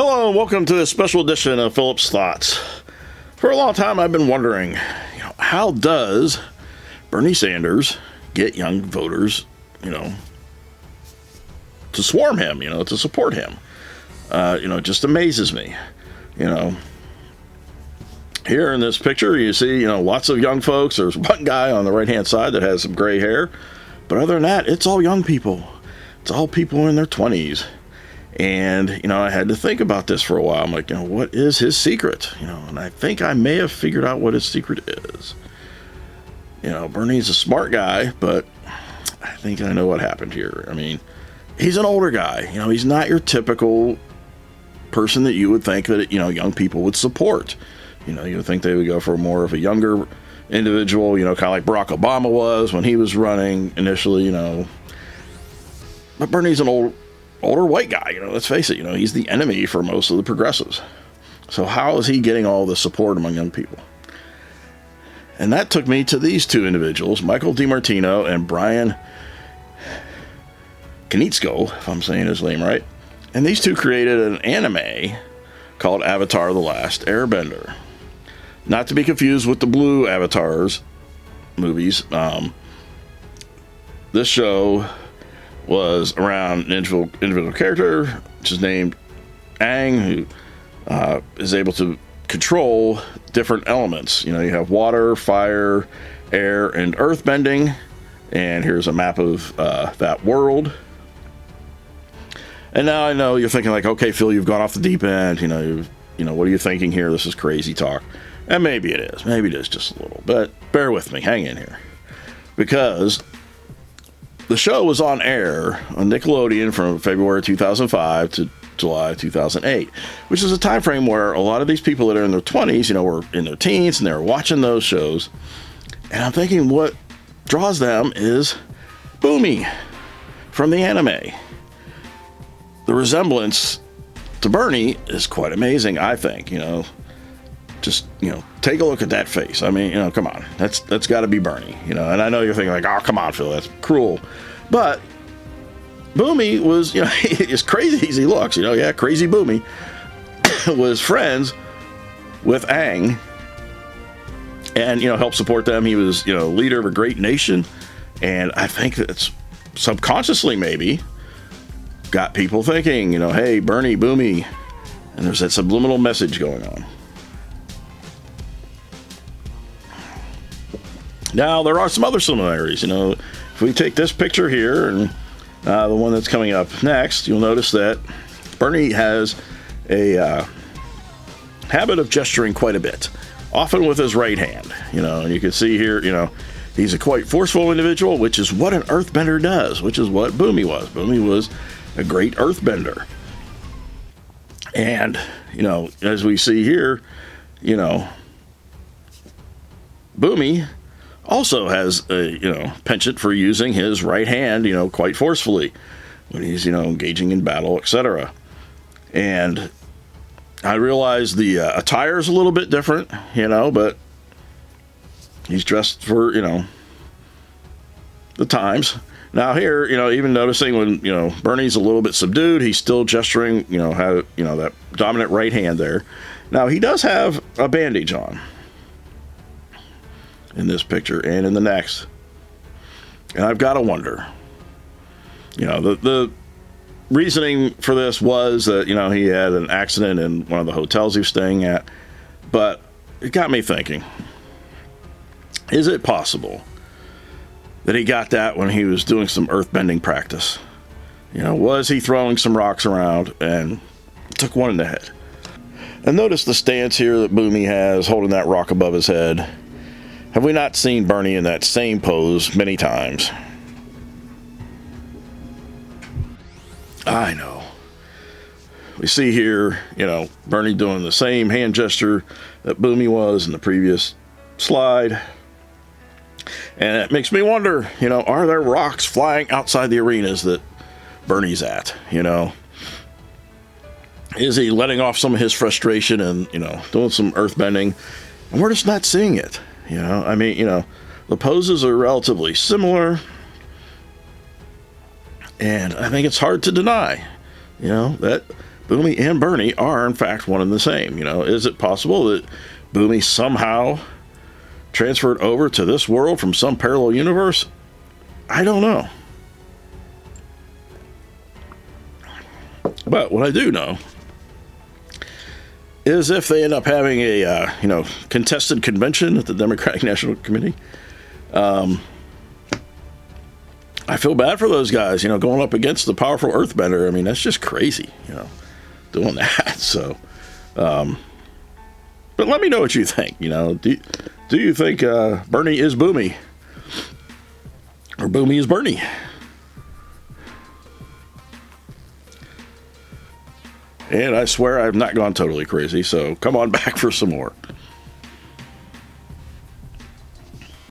Hello and welcome to this special edition of Philip's Thoughts. For a long time I've been wondering, how does Bernie Sanders get young voters, to swarm him, to support him? It just amazes me. Here in this picture you see, lots of young folks. There's one guy on the right-hand side that has some gray hair. But other than that, it's all young people. It's all people in their 20s. And, I had to think about this for a while. I'm like, what is his secret? And I think I may have figured out what his secret is. Bernie's a smart guy, but I think I know what happened here. I mean, he's an older guy. He's not your typical person that you would think that, young people would support. You would think they would go for more of a younger individual, kind of like Barack Obama was when he was running initially, But Bernie's an older white guy, let's face it, he's the enemy for most of the progressives. So how is he getting all the support among young people? And that took me to these two individuals, Michael DiMartino and Brian Konietzko, if I'm saying his name right. And these two created an anime called Avatar: The Last Airbender. Not to be confused with the blue Avatars movies. This show was around an individual character, which is named Aang, who is able to control different elements. You have water, fire, air, and earth bending. And here's a map of that world. And now I know you're thinking like, okay, Phil, you've gone off the deep end. What are you thinking here? This is crazy talk. And maybe it is. Maybe it is just a little. But bear with me. Hang in here. Because the show was on air on Nickelodeon from February 2005 to July 2008, which is a time frame where a lot of these people that are in their 20s, were in their teens and they were watching those shows. And I'm thinking what draws them is Bumi from the anime. The resemblance to Bernie is quite amazing, I think. Just, take a look at that face. I mean, come on. That's got to be Bernie, And I know you're thinking like, oh, come on, Phil, that's cruel. But Bumi was, as crazy as he looks, crazy Bumi was friends with Aang and, helped support them. He was, leader of a great nation. And I think that's subconsciously maybe got people thinking, hey, Bernie, Bumi. And there's that subliminal message going on. Now, there are some other similarities. If we take this picture here and the one that's coming up next, you'll notice that Bernie has a habit of gesturing quite a bit, often with his right hand. And you can see here, he's a quite forceful individual, which is what an earthbender does, which is what Bumi was. Bumi was a great earthbender. And, as we see here, Bumi also has a penchant for using his right hand quite forcefully when he's engaging in battle, etc. And I realize the attire is a little bit different, but he's dressed for the times. Now here, even noticing when Bernie's a little bit subdued, he's still gesturing, have that dominant right hand there. Now he does have a bandage on in this picture and in the next. And I've got to wonder, the reasoning for this was that, he had an accident in one of the hotels he was staying at. But it got me thinking, is it possible that he got that when he was doing some earthbending practice? Was he throwing some rocks around and took one in the head? And notice the stance here that Bumi has, holding that rock above his head. Have we not seen Bernie in that same pose many times? I know. We see here, Bernie doing the same hand gesture that Bumi was in the previous slide. And it makes me wonder, are there rocks flying outside the arenas that Bernie's at? Is he letting off some of his frustration and, doing some earthbending? And we're just not seeing it. The poses are relatively similar. And I think it's hard to deny, that Bumi and Bernie are, in fact, one and the same. You know, is it possible that Bumi somehow transferred over to this world from some parallel universe? I don't know. But what I do know is if they end up having a, contested convention at the Democratic National Committee, I feel bad for those guys, going up against the powerful earthbender. I mean, that's just crazy, doing that. So, but let me know what you think. Do you think Bernie is Boomy? Or Boomy is Bernie? And I swear I've not gone totally crazy, so come on back for some more.